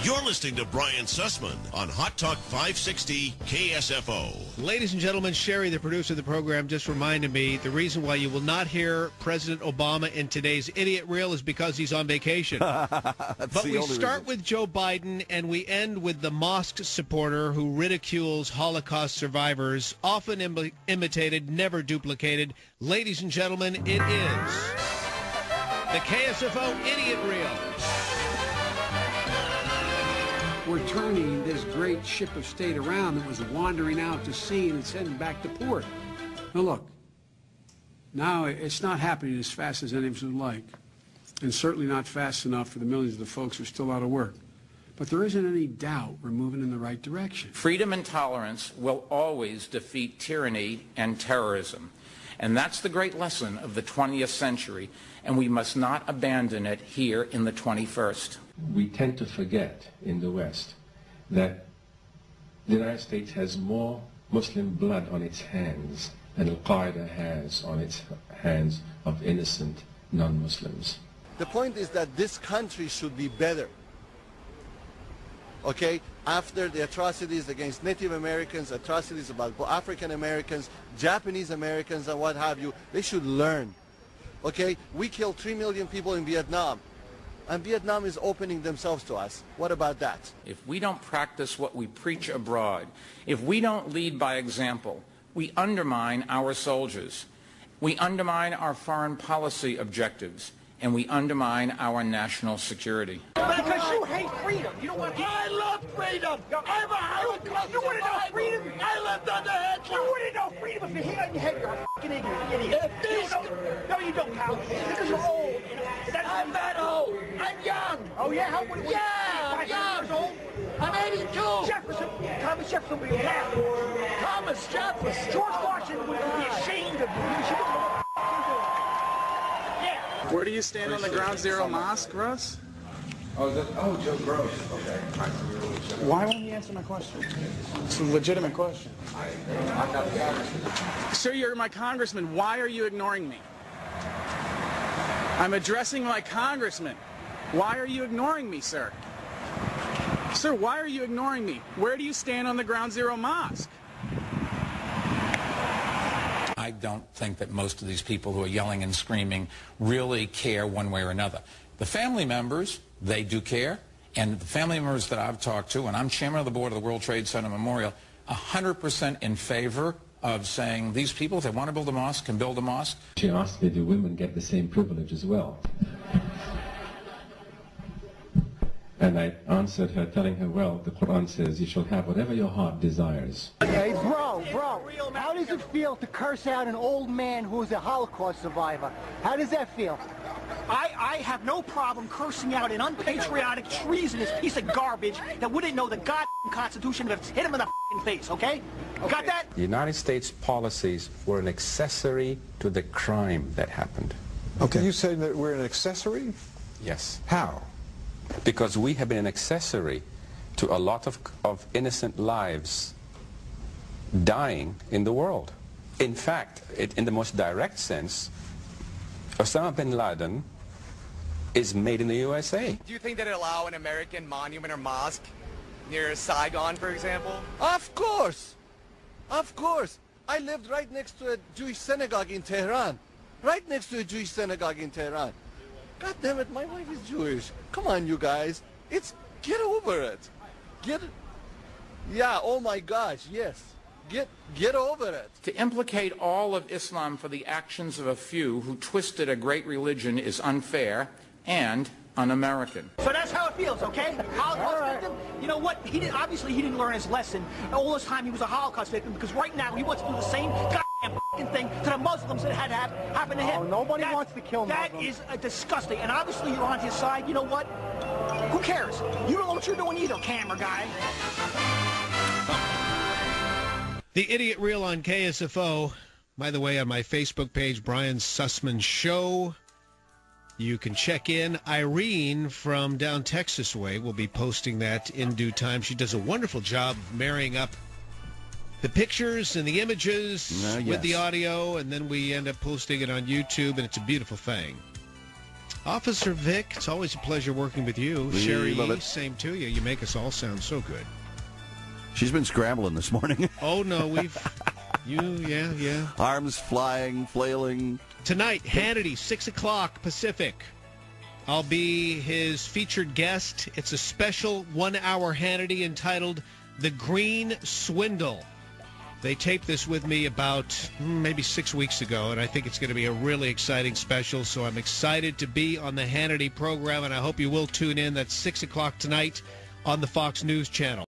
You're listening to Brian Sussman on Hot Talk 560 KSFO. Ladies and gentlemen, Sherry, the producer of the program, just reminded me the reason why you will not hear President Obama in today's Idiot Reel is because he's on vacation. But we start with Joe Biden and we end with the Mosque supporter who ridicules Holocaust survivors, often imitated, never duplicated. Ladies and gentlemen, it is the KSFO Idiot Reel. We're turning this great ship of state around that was wandering out to sea and it's heading back to port. Now look, now it's not happening as fast as any of us would like, and certainly not fast enough for the millions of the folks who are still out of work. But there isn't any doubt we're moving in the right direction. Freedom and tolerance will always defeat tyranny and terrorism. And that's the great lesson of the 20th century, and we must not abandon it here in the 21st. We tend to forget in the West that the United States has more Muslim blood on its hands than Al-Qaeda has on its hands of innocent non-Muslims. The point is that this country should be better. Okay, after the atrocities against Native Americans, atrocities about African Americans, Japanese Americans, and what have you, they should learn. Okay, we killed 3 million people in Vietnam, and Vietnam is opening themselves to us. What about that? If we don't practice what we preach abroad, if we don't lead by example, we undermine our soldiers, we undermine our foreign policy objectives, and we undermine our national security. Because you hate freedom. You don't want to. I love freedom. I'm a Holocaust. You want to know freedom? I lived on the hedge. You want to know freedom? If you hate on your head, you're a fucking idiot. No, you don't, pal. Because you're old. I'm not old. I'm young. Oh yeah? How old? Yeah, I'm young. Years old? I'm 82. Jefferson. Thomas Jefferson would be proud. Thomas Jefferson. George Washington would be ashamed of you. You should know what the fuck you're doing. Where do you stand on the Ground Zero Mosque, Russ? Joe Gross. Okay. Why won't you answer my question? It's a legitimate question. I'm not the congressman. Sir, you're my congressman. Why are you ignoring me? I'm addressing my congressman. Why are you ignoring me, sir? Sir, why are you ignoring me? Where do you stand on the Ground Zero Mosque? I don't think that most of these people who are yelling and screaming really care one way or another. The family members, they do care, and the family members that I've talked to, and I'm chairman of the board of the World Trade Center Memorial, 100% in favor of saying these people, if they want to build a mosque, can build a mosque. She asked me, do women get the same privilege as well? And I answered her, telling her, well, the Quran says you shall have whatever your heart desires. Hey, bro, how does it feel to curse out an old man who is a Holocaust survivor? How does that feel? I have no problem cursing out an unpatriotic, treasonous piece of garbage that wouldn't know the goddamn Constitution if it hit him in the face, okay? Got that? The United States policies were an accessory to the crime that happened. Okay. You saying that we're an accessory? Yes. How? Because we have been an accessory to a lot of innocent lives dying in the world. In fact, in the most direct sense, Osama bin Laden is made in the USA. Do you think that it'd allow an American monument or mosque near Saigon, for example? Of course. Of course. I lived right next to a Jewish synagogue in Tehran. Right next to a Jewish synagogue in Tehran. God damn it, my wife is Jewish. Come on, you guys. Get over it. Yeah, oh my gosh, yes. Get over it. To implicate all of Islam for the actions of a few who twisted a great religion is unfair and un-American. So that's how it feels, okay? Holocaust victim, you know what? Obviously he didn't learn his lesson. All this time he was a Holocaust victim because right now he wants to do the same goddamn fucking thing to the Muslims that had happened to him. Nobody wants to kill Muslims. That is disgusting. And obviously you're on his side. You know what? Who cares? You don't know what you're doing either, camera guy. The Idiot Reel on KSFO. By the way, on my Facebook page, Brian Sussman Show. You can check in. Irene from down Texas way will be posting that in due time. She does a wonderful job of marrying up the pictures and the images with the audio, and then we end up posting it on YouTube, and it's a beautiful thing. Officer Vic, it's always a pleasure working with you. Sherry, same to you. You make us all sound so good. She's been scrambling this morning. Oh, no, yeah. Arms flying, flailing. Tonight, Hannity, 6 o'clock Pacific. I'll be his featured guest. It's a special 1-hour Hannity entitled The Green Swindle. They taped this with me about maybe 6 weeks ago, and I think it's going to be a really exciting special, so I'm excited to be on the Hannity program, and I hope you will tune in. That's 6 o'clock tonight on the Fox News Channel.